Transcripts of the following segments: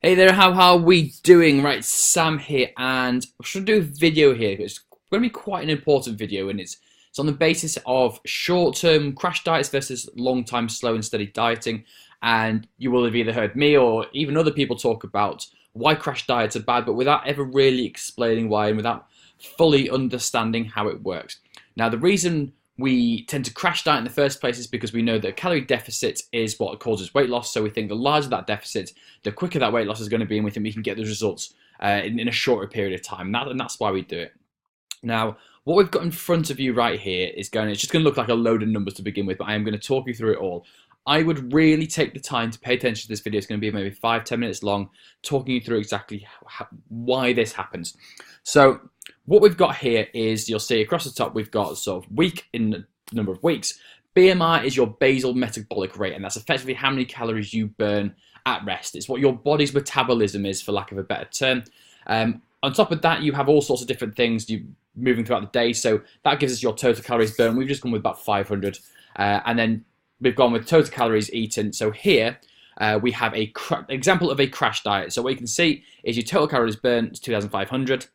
Hey there, how are we doing? Right, Sam here, and I should do a video here. It's going to be quite an important video, and it's on the basis of short-term crash diets versus long-time slow and steady dieting. And you will have either heard me or even other people talk about why crash diets are bad, but without ever really explaining why and without fully understanding how it works. Now, the reason we tend to crash diet in the first place is because we know that a calorie deficit is what causes weight loss. So we think the larger that deficit, the quicker that weight loss is going to be, and we think we can get those results in a shorter period of time. And that's why we do it. Now, what we've got in front of you right here it's just going to look like a load of numbers to begin with, but I am going to talk you through it all. I would really take the time to pay attention to this video. It's going to be maybe 5-10 minutes long, talking you through exactly why this happens. So what we've got here is, you'll see across the top, we've got sort of week in the number of weeks. BMI is your basal metabolic rate, and that's effectively how many calories you burn at rest. It's what your body's metabolism is, for lack of a better term. On top of that, you have all sorts of different things moving throughout the day. So that gives us your total calories burned. We've just gone with about 500. And then we've gone with total calories eaten. So here we have an example of a crash diet. So what you can see is your total calories burned is 2,500.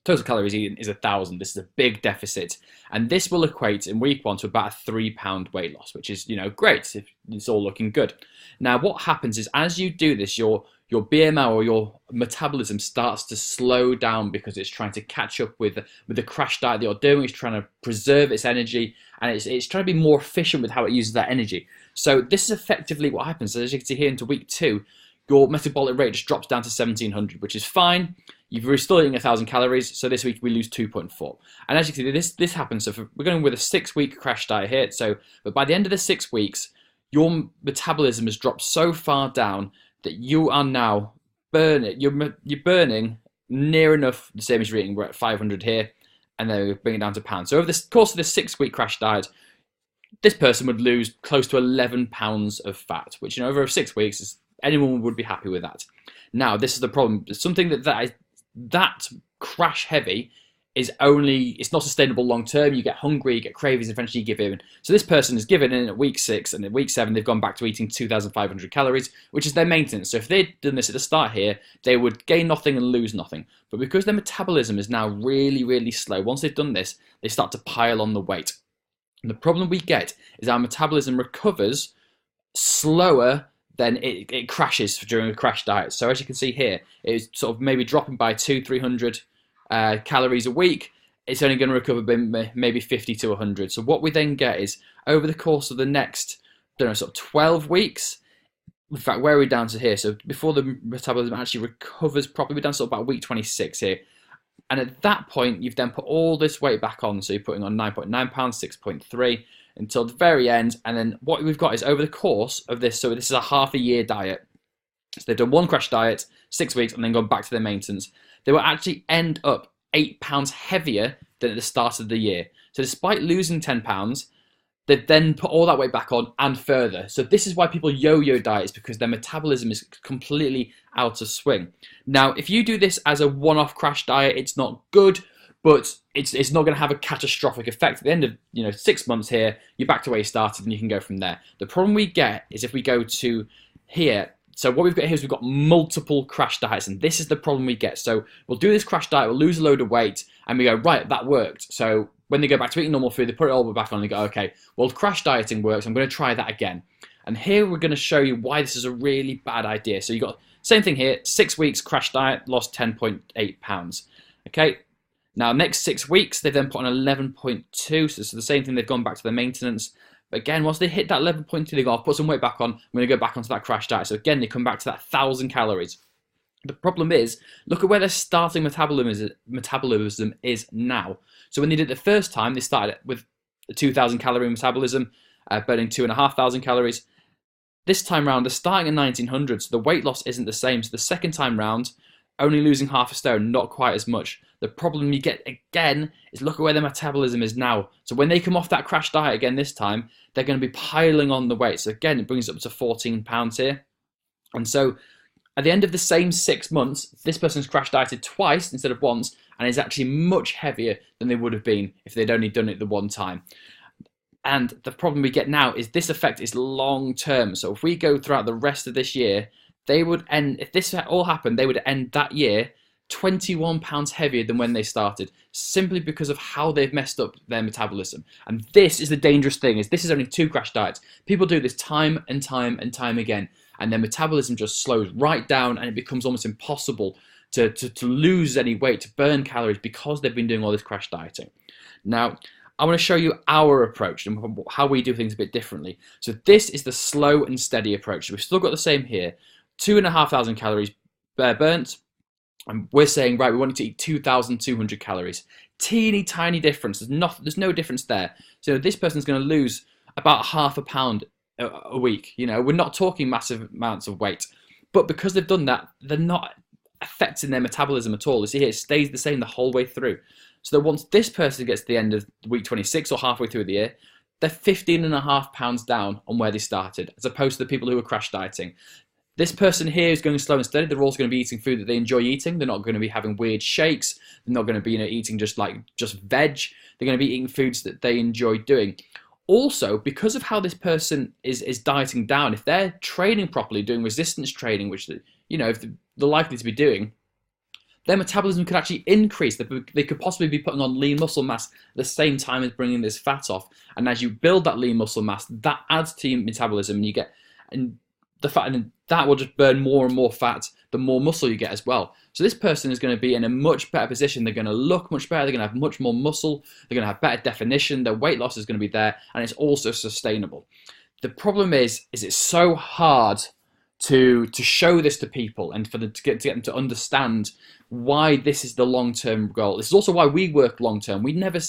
Total calories eaten is 1,000. This is a big deficit. And this will equate in week 1 to about a 3-pound weight loss, which is, great if it's all looking good. Now, what happens is, as you do this, your BMI or your metabolism starts to slow down because it's trying to catch up with the crash diet that you're doing. It's trying to preserve its energy, and it's trying to be more efficient with how it uses that energy. So this is effectively what happens. As you can see here, into week 2, your metabolic rate just drops down to 1,700, which is fine. You're still eating 1,000 calories, so this week we lose 2.4. And as you can see, this happens. So we're going with a 6-week crash diet here. But by the end of the 6 weeks, your metabolism has dropped so far down that you are now you're burning near enough the same as you're eating. We're at 500 here, and then we bring it down to pounds. So over the course of this 6-week crash diet, this person would lose close to 11 pounds of fat, which, over 6 weeks, anyone would be happy with that. Now, this is the problem. It's something that crash heavy it's not sustainable long term. You get hungry, you get cravings, and eventually you give in. So this person is given in at week 6, and at week 7 they've gone back to eating 2,500 calories, which is their maintenance. So if they'd done this at the start here, they would gain nothing and lose nothing. But because their metabolism is now really, really slow, once they've done this, they start to pile on the weight. And the problem we get is our metabolism recovers slower than it crashes during a crash diet. So as you can see here, it's sort of maybe dropping by 200-300 calories a week. It's only going to recover maybe 50 to 100. So what we then get is, over the course of the next, sort of 12 weeks, in fact, where are we down to here? So before the metabolism actually recovers properly, we're down to about week 26 here. And at that point, you've then put all this weight back on. So you're putting on 9.9 pounds, 6.3 until the very end. And then what we've got is, over the course of this, so this is a half a year diet. So they've done one crash diet, 6 weeks, and then gone back to their maintenance. They will actually end up 8 pounds heavier than at the start of the year. So despite losing 10 pounds, they've then put all that weight back on and further. So this is why people yo-yo diets, because their metabolism is completely out of swing. Now, if you do this as a one-off crash diet, it's not good, but it's not going to have a catastrophic effect. At the end of 6 months here, you're back to where you started, and you can go from there. The problem we get is if we go to here. So what we've got here is we've got multiple crash diets, and this is the problem we get. So we'll do this crash diet, we'll lose a load of weight, and we go, right, that worked. So when they go back to eating normal food, they put it all back on and they go, okay, well, crash dieting works, I'm going to try that again. And here we're going to show you why this is a really bad idea. So you've got same thing here, 6 weeks crash diet, lost 10.8 pounds. Okay, now next 6 weeks, they've then put on 11.2, so it's the same thing, they've gone back to their maintenance. But again, once they hit that 11.2, they go, I'll put some weight back on, I'm going to go back onto that crash diet. So again, they come back to that 1,000 calories. The problem is, look at where their starting metabolism is now. So when they did it the first time, they started with a 2,000 calorie metabolism, burning 2,500 calories. This time round, they're starting at 1,900, so the weight loss isn't the same. So the second time round, only losing half a stone, not quite as much. The problem you get again is, look at where their metabolism is now. So when they come off that crash diet again this time, they're going to be piling on the weight. So again, it brings it up to 14 pounds here. And so at the end of the same 6 months, this person's crash dieted twice instead of once, and is actually much heavier than they would have been if they'd only done it the one time. And the problem we get now is this effect is long term. So if we go throughout the rest of this year, they would end, if this all happened, they would end that year 21 pounds heavier than when they started, simply because of how they've messed up their metabolism. And this is the dangerous thing, is this is only 2 crash diets. People do this time and time and time again, and their metabolism just slows right down, and it becomes almost impossible to lose any weight, to burn calories, because they've been doing all this crash dieting. Now, I want to show you our approach and how we do things a bit differently. So this is the slow and steady approach. So we've still got the same here, 2,500 calories burnt, and we're saying, right, we want you to eat 2,200 calories. Teeny tiny difference. There's no difference there. So this person's going to lose about half a pound a week. You know, we're not talking massive amounts of weight, but because they've done that, they're not affecting their metabolism at all. You see here, it stays the same the whole way through. So that once this person gets to the end of week 26 or halfway through the year, they're 15.5 pounds down on where they started, as opposed to the people who are crash dieting. This person here is going slow and steady. They're also going to be eating food that they enjoy eating. They're not going to be having weird shakes. They're not going to be eating just veg. They're going to be eating foods that they enjoy doing. Also, because of how this person is dieting down, if they're training properly, doing resistance training, which if they're likely to be doing, their metabolism could actually increase. They could possibly be putting on lean muscle mass at the same time as bringing this fat off. And as you build that lean muscle mass, that adds to your metabolism, and the fat, and that will just burn more and more fat the more muscle you get as well. So this person is going to be in a much better position. They're going to look much better. They're going to have much more muscle. They're going to have better definition. Their weight loss is going to be there, and it's also sustainable. The problem is it's so hard to show this to people, and for them to get them to understand why this is the long-term goal. This is also why we work long-term. We never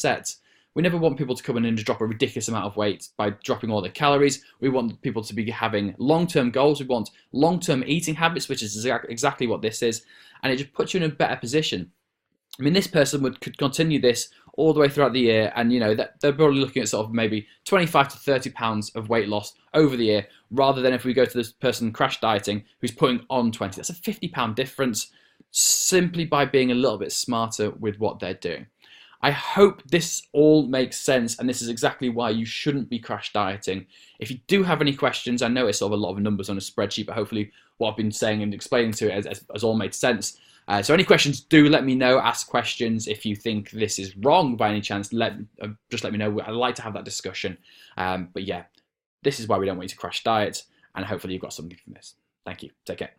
want people to come in and just drop a ridiculous amount of weight by dropping all their calories. We want people to be having long-term goals. We want long-term eating habits, which is exactly what this is. And it just puts you in a better position. I mean, this person could continue this all the way throughout the year, and that they're probably looking at sort of maybe 25 to 30 pounds of weight loss over the year, rather than if we go to this person crash dieting who's putting on 20. That's a 50-pound difference, simply by being a little bit smarter with what they're doing. I hope this all makes sense, and this is exactly why you shouldn't be crash dieting. If you do have any questions, I know it's sort of a lot of numbers on a spreadsheet, but hopefully what I've been saying and explaining to it has all made sense. So any questions, do let me know. Ask questions. If you think this is wrong by any chance, just let me know. I'd like to have that discussion. But yeah, this is why we don't want you to crash diet, and hopefully you've got something from this. Thank you. Take care.